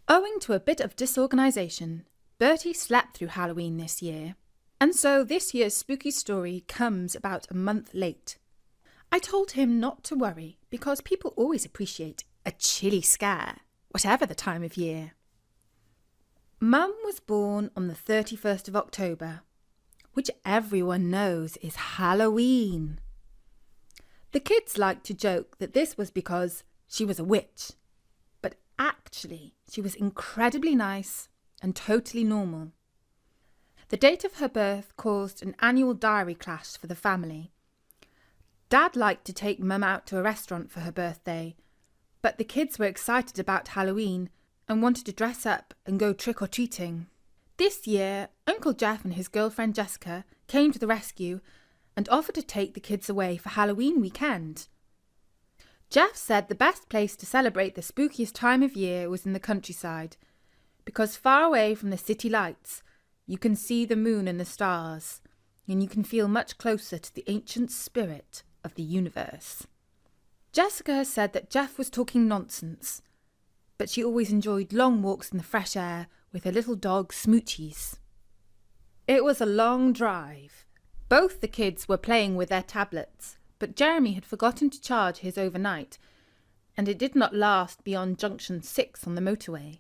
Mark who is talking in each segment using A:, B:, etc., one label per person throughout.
A: Owing to a bit of disorganisation, Bertie slept through Halloween this year, and so this year's spooky story comes about a month late. I told him not to worry because people always appreciate a chilly scare, whatever the time of year. Mum was born on the 31st of October, which everyone knows is Halloween. The kids liked to joke that this was because she was a witch, but actually she was incredibly nice and totally normal. The date of her birth caused an annual diary clash for the family. Dad liked to take Mum out to a restaurant for her birthday, but the kids were excited about Halloween and wanted to dress up and go trick-or-treating. This year, Uncle Jeff and his girlfriend Jessica came to the rescue and offered to take the kids away for Halloween weekend. Jeff said the best place to celebrate the spookiest time of year was in the countryside, because far away from the city lights, you can see the moon and the stars, and you can feel much closer to the ancient spirit of the universe. Jessica said that Jeff was talking nonsense, but she always enjoyed long walks in the fresh air with her little dog Smoochies. It was a long drive. Both the kids were playing with their tablets, but Jeremy had forgotten to charge his overnight, and it did not last beyond junction 6 on the motorway.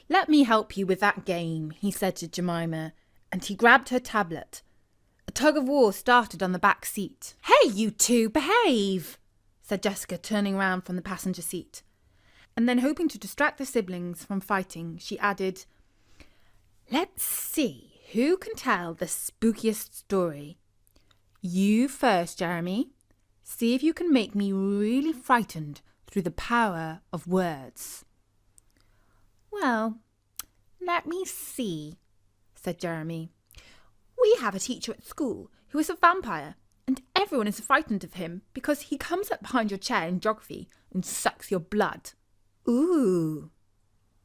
A: "Let me help you with that game," he said to Jemima, and he grabbed her tablet. A tug of war started on the back seat. "Hey, you two, behave!" said Jessica, turning round from the passenger seat. And then, hoping to distract the siblings from fighting, she added, "Let's see who can tell the spookiest story. You first, Jeremy. See if you can make me really frightened through the power of words." "Well, let me see," said Jeremy. "We have a teacher at school who is a vampire, and everyone is frightened of him because he comes up behind your chair in geography and sucks your blood." "Ooh,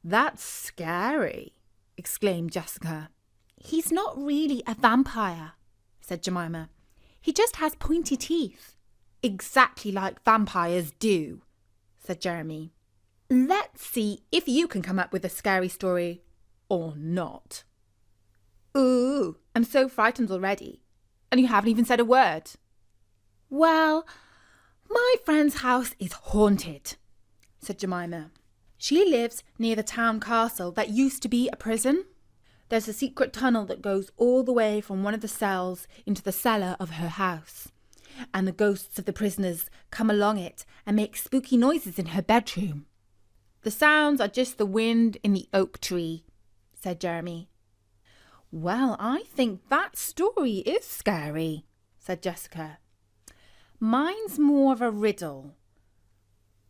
A: that's scary," exclaimed Jessica. "He's not really a vampire," said Jemima. "He just has pointy teeth." "Exactly like vampires do," said Jeremy. "Let's see if you can come up with a scary story or not." "Ooh, I'm so frightened already, and you haven't even said a word." "Well, my friend's house is haunted," said Jemima. "She lives near the town castle that used to be a prison. There's a secret tunnel that goes all the way from one of the cells into the cellar of her house, and the ghosts of the prisoners come along it and make spooky noises in her bedroom." "The sounds are just the wind in the oak tree," said Jeremy. "Well, I think that story is scary," said Jessica. "Mine's more of a riddle.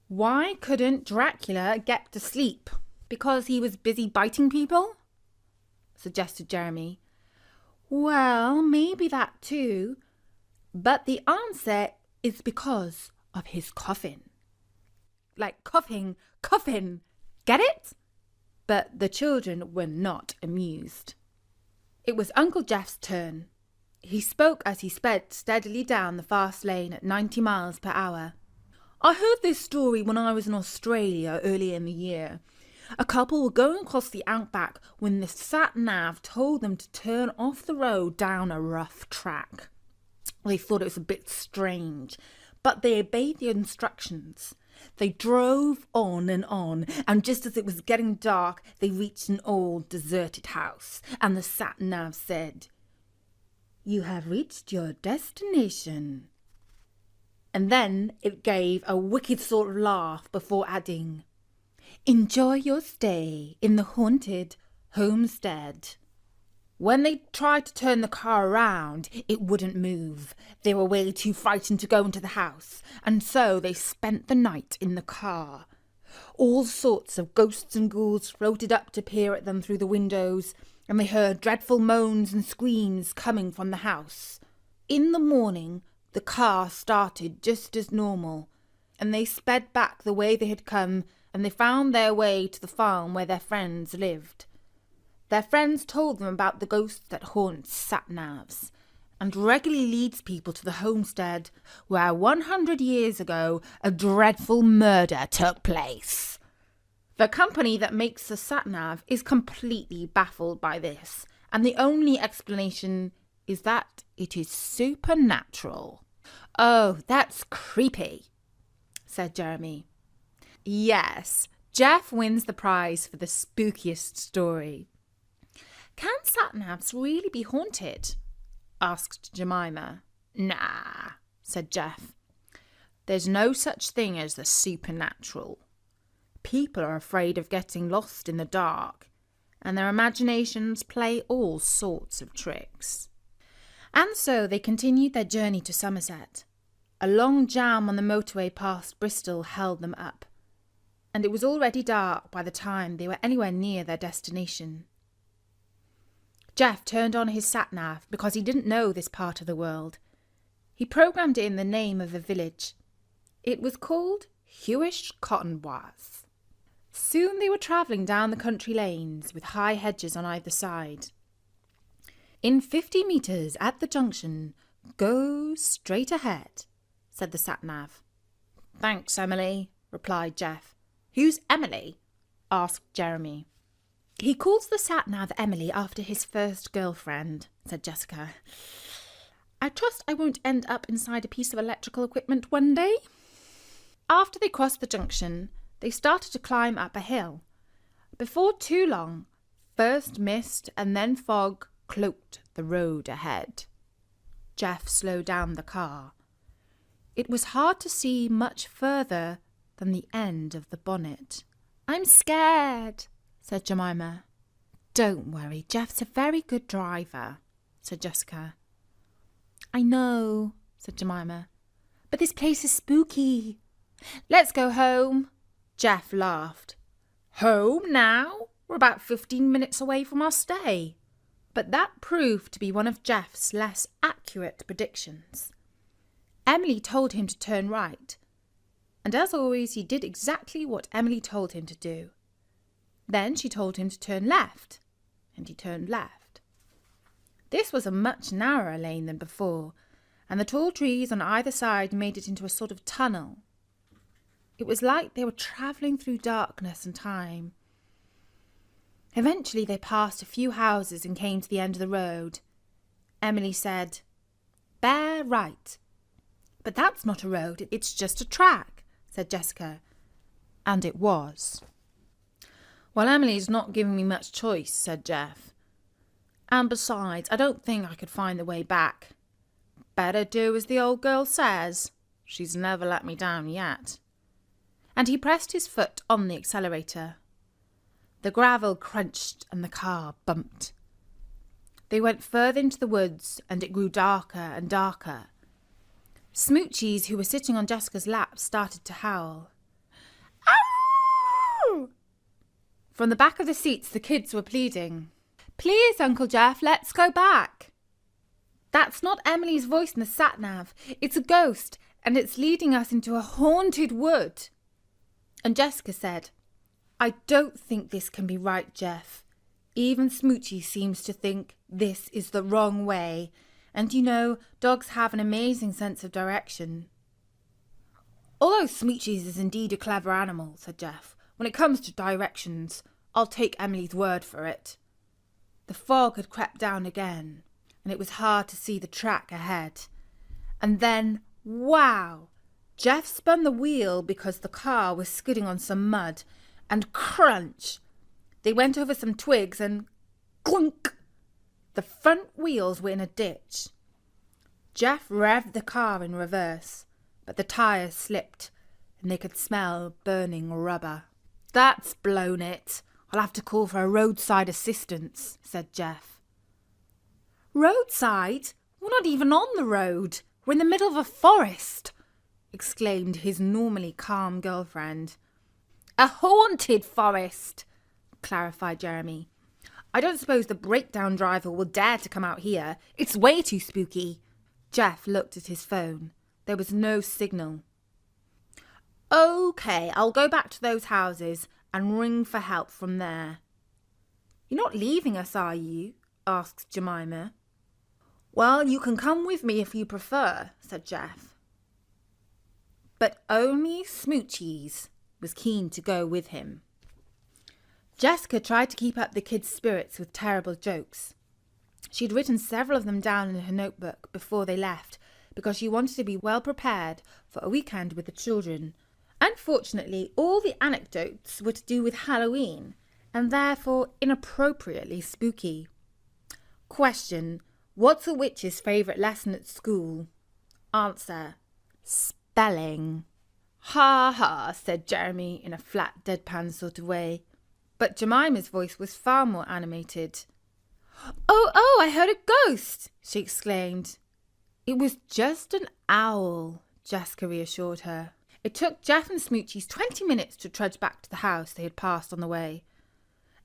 A: Why couldn't Dracula get to sleep? Because he was busy biting people?" suggested Jeremy. "Well, maybe that too. But the answer is because of his coffin." Like coughing, coffin. Get it? But the children were not amused. It was Uncle Jeff's turn. He spoke as he sped steadily down the fast lane at 90 miles per hour. "I heard this story when I was in Australia earlier in the year. A couple were going across the outback when the sat-nav told them to turn off the road down a rough track. They thought it was a bit strange, but they obeyed the instructions. They drove on, and just as it was getting dark, they reached an old deserted house, and the sat-nav said, 'You have reached your destination.' And then it gave a wicked sort of laugh before adding, 'Enjoy your stay in the haunted homestead.' When they tried to turn the car around, it wouldn't move. They were way too frightened to go into the house, and so they spent the night in the car. All sorts of ghosts and ghouls floated up to peer at them through the windows, and they heard dreadful moans and screams coming from the house. In the morning, the car started just as normal, and they sped back the way they had come, and they found their way to the farm where their friends lived. Their friends told them about the ghost that haunts sat-navs, and regularly leads people to the homestead where 100 years ago a dreadful murder took place. The company that makes the sat-nav is completely baffled by this, and the only explanation is that it is supernatural. Oh, that's creepy, said Jeremy. Yes, Jeff wins the prize for the spookiest story. Can sat-navs really be haunted? Asked Jemima. Nah, said Jeff. There's no such thing as the supernatural. People are afraid of getting lost in the dark, and their imaginations play all sorts of tricks. And so they continued their journey to Somerset. A long jam on the motorway past Bristol held them up, and it was already dark by the time they were anywhere near their destination. Jeff turned on his sat-nav because he didn't know this part of the world. He programmed in the name of a village. It was called Hewish Cottonbois. Soon they were travelling down the country lanes with high hedges on either side. In 50 metres at the junction, go straight ahead, said the sat-nav. Thanks, Emily, replied Jeff. Who's Emily? Asked Jeremy. He calls the sat-nav Emily after his first girlfriend, said Jessica. I trust I won't end up inside a piece of electrical equipment one day. After they crossed the junction, they started to climb up a hill. Before too long, first mist and then fog cloaked the road ahead. Jeff slowed down the car. It was hard to see much further than the end of the bonnet. I'm scared, said Jemima. Don't worry, Jeff's a very good driver, said Jessica. I know, said Jemima, but this place is spooky. Let's go home. Jeff laughed. Home now? We're about 15 minutes away from our stay. But that proved to be one of Jeff's less accurate predictions. Emily told him to turn right, and as always he did exactly what Emily told him to do. Then she told him to turn left, and he turned left. This was a much narrower lane than before, and the tall trees on either side made it into a sort of tunnel. It was like they were travelling through darkness and time. Eventually they passed a few houses and came to the end of the road. Emily said, Bear right. But that's not a road, it's just a track, said Jessica. And it was. Well, Emily's not giving me much choice, said Jeff. And besides, I don't think I could find the way back. Better do as the old girl says. She's never let me down yet. And he pressed his foot on the accelerator. The gravel crunched and the car bumped. They went further into the woods and it grew darker and darker. Smoochies, who were sitting on Jessica's lap, started to howl. Ow! From the back of the seats, the kids were pleading. Please, Uncle Jeff, let's go back. That's not Emily's voice in the sat-nav. It's a ghost, and it's leading us into a haunted wood. And Jessica said, I don't think this can be right, Jeff. Even Smoochie seems to think this is the wrong way. And you know, dogs have an amazing sense of direction. Although Smoochie's is indeed a clever animal, said Jeff, when it comes to directions, I'll take Emily's word for it. The fog had crept down again, and it was hard to see the track ahead. And then, wow! Jeff spun the wheel because the car was skidding on some mud, and crunch! They went over some twigs and clunk! The front wheels were in a ditch. Jeff revved the car in reverse, but the tyres slipped, and they could smell burning rubber. That's blown it. I'll have to call for a roadside assistance, said Jeff. Roadside? We're not even on the road. We're in the middle of a forest, exclaimed his normally calm girlfriend. A haunted forest, clarified Jeremy. I don't suppose the breakdown driver will dare to come out here. It's way too spooky. Jeff looked at his phone. There was no signal. OK, I'll go back to those houses and ring for help from there. You're not leaving us, are you? Asked Jemima. Well, you can come with me if you prefer, said Jeff. But only Smoochies was keen to go with him. Jessica tried to keep up the kids' spirits with terrible jokes. She'd written several of them down in her notebook before they left because she wanted to be well prepared for a weekend with the children. Unfortunately, all the anecdotes were to do with Halloween and therefore inappropriately spooky. Question: what's a witch's favourite lesson at school? Answer: spelling. Ha ha, said Jeremy in a flat, deadpan sort of way. But Jemima's voice was far more animated. Oh, I heard a ghost, she exclaimed. It was just an owl, Jessica reassured her. It took Jeff and Smoochie's 20 minutes to trudge back to the house they had passed on the way.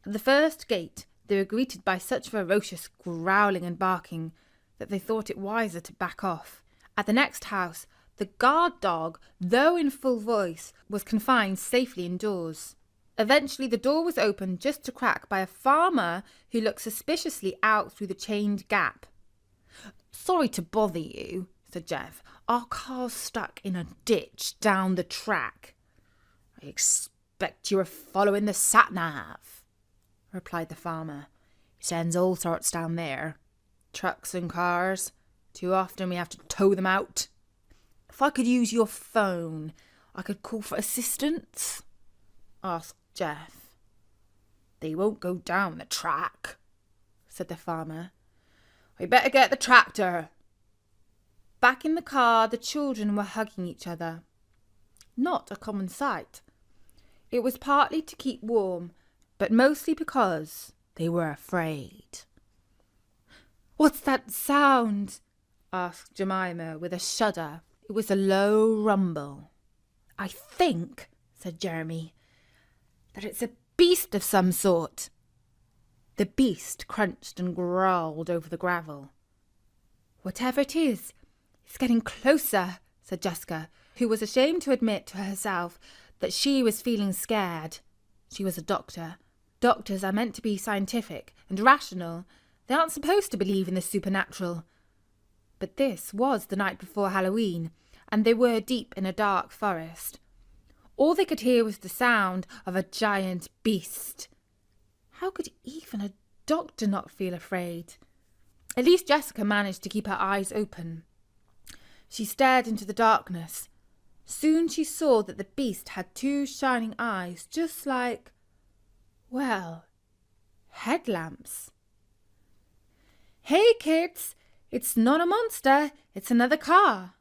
A: At the first gate, they were greeted by such ferocious growling and barking that they thought it wiser to back off. At the next house, the guard dog, though in full voice, was confined safely indoors. Eventually the door was opened just a crack by a farmer who looked suspiciously out through the chained gap. Sorry to bother you, said Jeff. Our car's stuck in a ditch down the track. I expect you were following the sat-nav, replied the farmer. He sends all sorts down there. Trucks and cars. Too often we have to tow them out. If I could use your phone, I could call for assistance, asked Jeff. They won't go down the track, said the farmer. We better get the tractor. Back in the car, the children were hugging each other. Not a common sight. It was partly to keep warm, but mostly because they were afraid. What's that sound? Asked Jemima with a shudder. It was a low rumble. I think, said Jeremy, that it's a beast of some sort. The beast crunched and growled over the gravel. Whatever it is, it's getting closer, said Jessica, who was ashamed to admit to herself that she was feeling scared. She was a doctor. Doctors are meant to be scientific and rational. They aren't supposed to believe in the supernatural. But this was the night before Halloween, and they were deep in a dark forest. All they could hear was the sound of a giant beast. How could even a doctor not feel afraid? At least Jessica managed to keep her eyes open. She stared into the darkness. Soon she saw that the beast had two shining eyes, just like, well, headlamps. Hey, kids! It's not a monster, it's another car.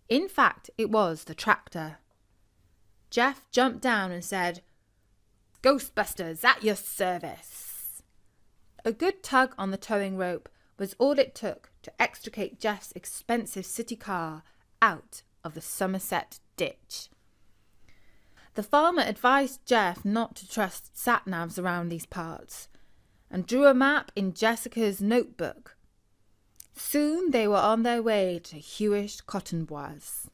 A: In fact, it was the tractor. Jeff jumped down and said, Ghostbusters, at your service. A good tug on the towing rope was all it took to extricate Jeff's expensive city car out of the Somerset ditch. The farmer advised Jeff not to trust sat-navs around these parts and drew a map in Jessica's notebook. Soon they were on their way to Hewish Cottonbois.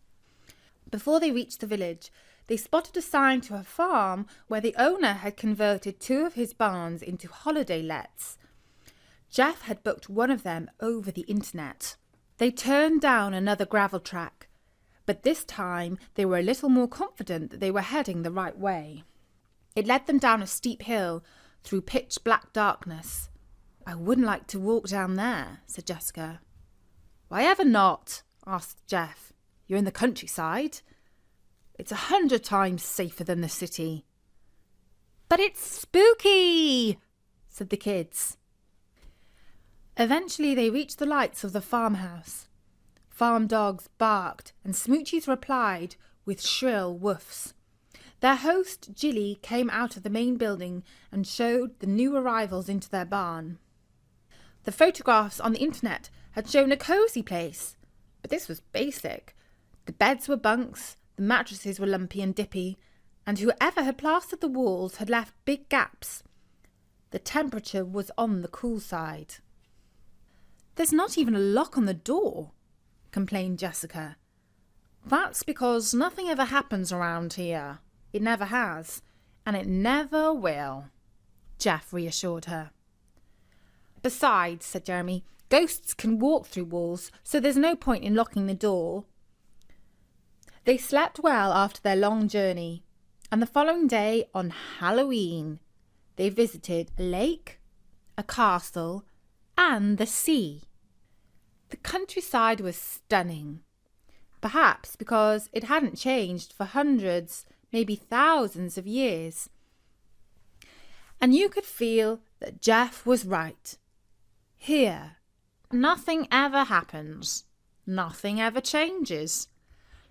A: Before they reached the village, they spotted a sign to a farm where the owner had converted two of his barns into holiday lets. Jeff had booked one of them over the internet. They turned down another gravel track, but this time they were a little more confident that they were heading the right way. It led them down a steep hill through pitch-black darkness. I wouldn't like to walk down there, said Jessica. Why ever not? Asked Jeff. You're in the countryside. It's 100 times safer than the city. But it's spooky, said the kids. Eventually they reached the lights of the farmhouse. Farm dogs barked and Smoochies replied with shrill woofs. Their host, Jilly, came out of the main building and showed the new arrivals into their barn. The photographs on the internet had shown a cosy place, but this was basic. The beds were bunks, the mattresses were lumpy and dippy, and whoever had plastered the walls had left big gaps. The temperature was on the cool side. There's not even a lock on the door, complained Jessica. That's because nothing ever happens around here. It never has, and it never will, Jeff reassured her. Besides, said Jeremy, ghosts can walk through walls, so there's no point in locking the door. They slept well after their long journey, and the following day, on Halloween, They visited a lake, a castle, and the sea. The countryside was stunning, perhaps because it hadn't changed for hundreds, maybe thousands of years. And you could feel that Jeff was right. Here, nothing ever happens. Nothing ever changes.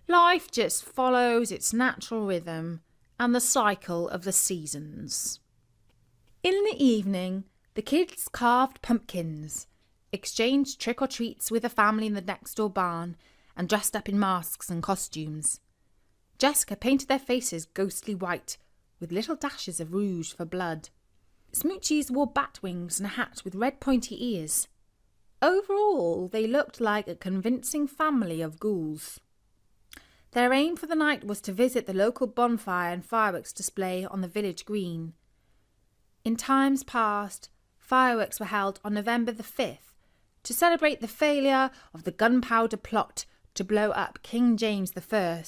A: Life just follows its natural rhythm and the cycle of the seasons. In the evening, the kids carved pumpkins, exchanged trick-or-treats with a family in the next-door barn, and dressed up in masks and costumes. Jessica painted their faces ghostly white, with little dashes of rouge for blood. Smoochies wore bat wings and a hat with red pointy ears. Overall, they looked like a convincing family of ghouls. Their aim for the night was to visit the local bonfire and fireworks display on the village green. In times past, fireworks were held on November the 5th to celebrate the failure of the gunpowder plot to blow up King James I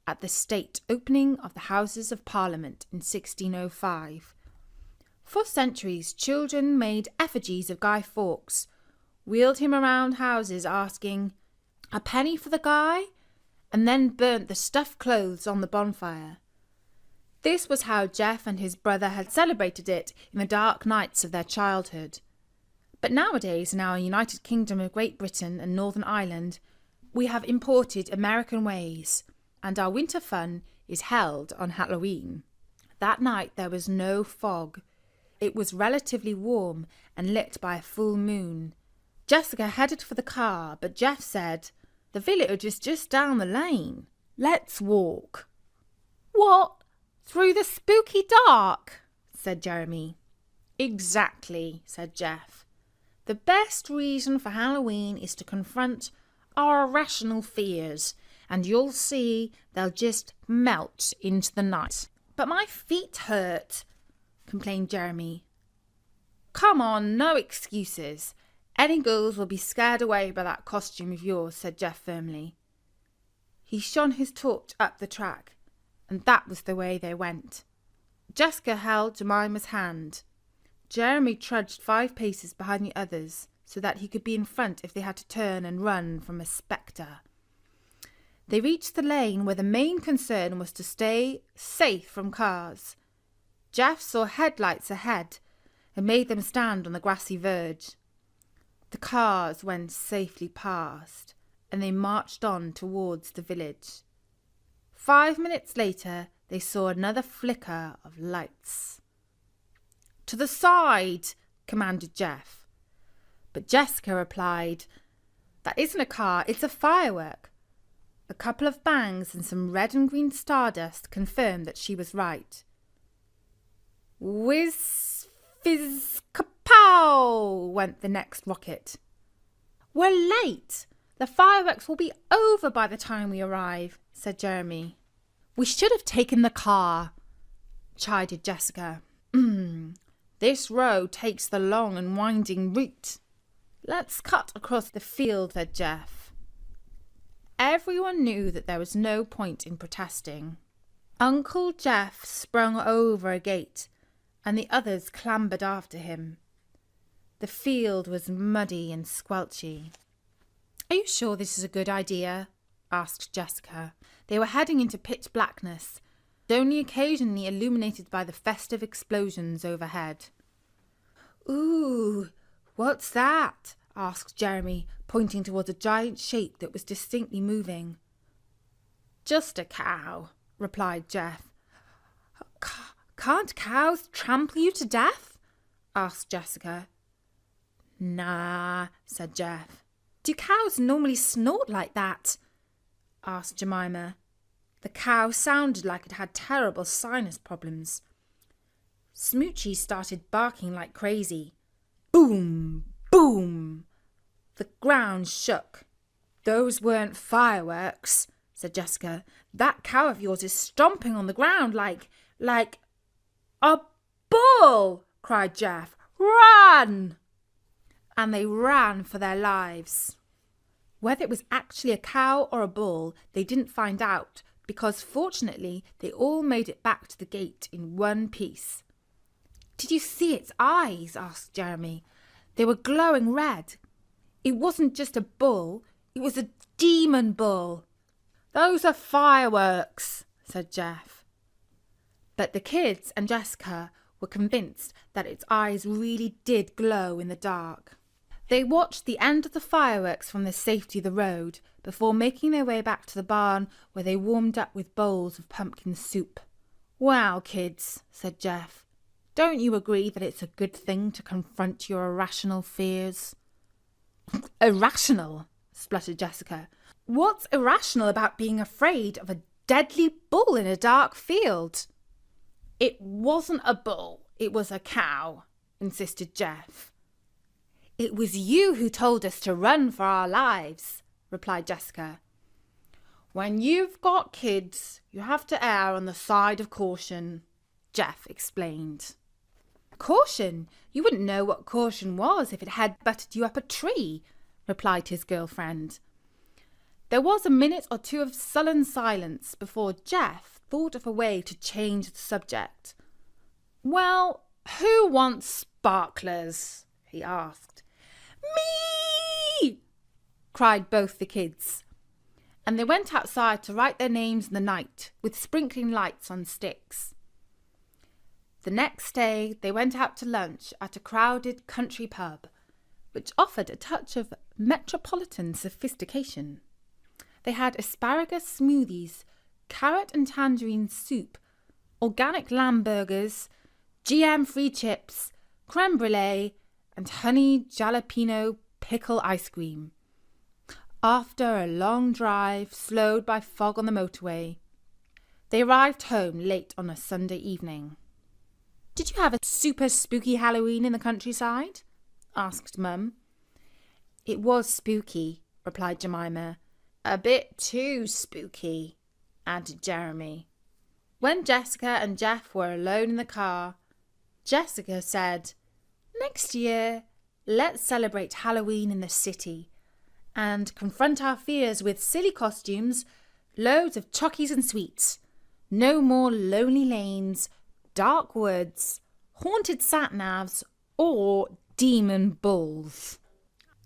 A: at the state opening of the Houses of Parliament in 1605. For centuries, children made effigies of Guy Fawkes, wheeled him around houses asking, "A penny for the guy?" and then burnt the stuffed clothes on the bonfire. This was how Jeff and his brother had celebrated it in the dark nights of their childhood. But nowadays, in our United Kingdom of Great Britain and Northern Ireland, we have imported American ways, and our winter fun is held on Halloween. That night there was no fog. It was relatively warm and lit by a full moon. Jessica headed for the car, but Jeff said, "The village is just down the lane. Let's walk." "What? Through the spooky dark?" said Jeremy. "Exactly," said Jeff. "The best reason for Halloween is to confront our irrational fears, and you'll see they'll just melt into the night." "But my feet hurt," complained Jeremy. "Come on, no excuses. Any girls will be scared away by that costume of yours," said Jeff firmly. He shone his torch up the track, and that was the way they went. Jessica held Jemima's hand. Jeremy trudged 5 paces behind the others so that he could be in front if they had to turn and run from a spectre. They reached the lane where the main concern was to stay safe from cars. Jeff saw headlights ahead and made them stand on the grassy verge. The cars went safely past, and they marched on towards the village. 5 minutes later, they saw another flicker of lights. "To the side," commanded Jeff. But Jessica replied, "That isn't a car, it's a firework." A couple of bangs and some red and green stardust confirmed that she was right. Whiz, fizz, kapow went the next rocket. "We're late. The fireworks will be over by the time we arrive," said Jeremy. "We should have taken the car," chided Jessica. "This road takes the long and winding route." "Let's cut across the field," said Jeff. Everyone knew that there was no point in protesting. Uncle Jeff sprung over a gate, and the others clambered after him. The field was muddy and squelchy. "Are you sure this is a good idea?" asked Jessica. They were heading into pitch blackness, only occasionally illuminated by the festive explosions overhead. "Ooh, what's that?" asked Jeremy, pointing towards a giant shape that was distinctly moving. "Just a cow," replied Jeff. "Can't cows trample you to death?" asked Jessica. "Nah," said Jeff. "Do cows normally snort like that?" asked Jemima. The cow sounded like it had terrible sinus problems. Smoochie started barking like crazy. Boom! Boom! The ground shook. "Those weren't fireworks," said Jessica. "That cow of yours is stomping on the ground like... "A bull!" cried Jeff. "Run!" And they ran for their lives. Whether it was actually a cow or a bull, they didn't find out, because fortunately they all made it back to the gate in one piece. Did you see its eyes? Asked Jeremy. They were glowing red. It wasn't just a bull, it was a demon bull. Those are fireworks, said Jeff. But the kids and Jessica were convinced that its eyes really did glow in the dark. They watched the end of the fireworks from the safety of the road before making their way back to the barn, where they warmed up with bowls of pumpkin soup. "Well, kids," said Jeff, "don't you agree that it's a good thing to confront your irrational fears?" "Irrational?" spluttered Jessica. "What's irrational about being afraid of a deadly bull in a dark field?" "It wasn't a bull, it was a cow," insisted Jeff. "It was you who told us to run for our lives," replied Jessica. "When you've got kids, you have to err on the side of caution," Jeff explained. "Caution? You wouldn't know what caution was if it had butted you up a tree," replied his girlfriend. There was a minute or two of sullen silence before Jeff thought of a way to change the subject. "Well, who wants sparklers?" he asked. "Me!" cried both the kids, and they went outside to write their names in the night with sprinkling lights on sticks. The next day they went out to lunch at a crowded country pub, which offered a touch of metropolitan sophistication. They had asparagus smoothies, carrot and tangerine soup, organic lamb burgers, GM-free chips, creme brulee, and honey jalapeno pickle ice cream. After a long drive slowed by fog on the motorway, they arrived home late on a Sunday evening. "Did you have a super spooky Halloween in the countryside?" asked Mum. "It was spooky," replied Jemima. "A bit too spooky," added Jeremy. When Jessica and Jeff were alone in the car, Jessica said, "Next year, let's celebrate Halloween in the city and confront our fears with silly costumes, loads of chockies and sweets. No more lonely lanes, dark woods, haunted sat-navs, or demon bulls."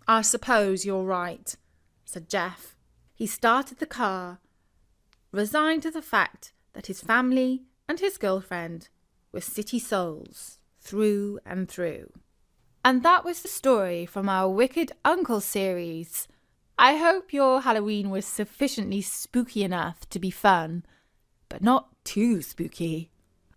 A: "I suppose you're right," said Jeff. He started the car, resigned to the fact that his family and his girlfriend were city souls through and through. And that was the story from our Wicked Uncle series. I hope your Halloween was sufficiently spooky enough to be fun, but not too spooky.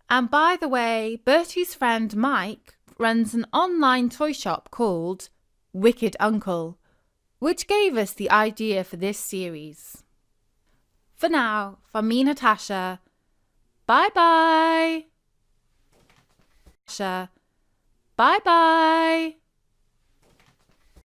A: And by the way, Bertie's friend Mike runs an online toy shop called Wicked Uncle, which gave us the idea for this series. For now, from me, Natasha, bye-bye. Bye-bye.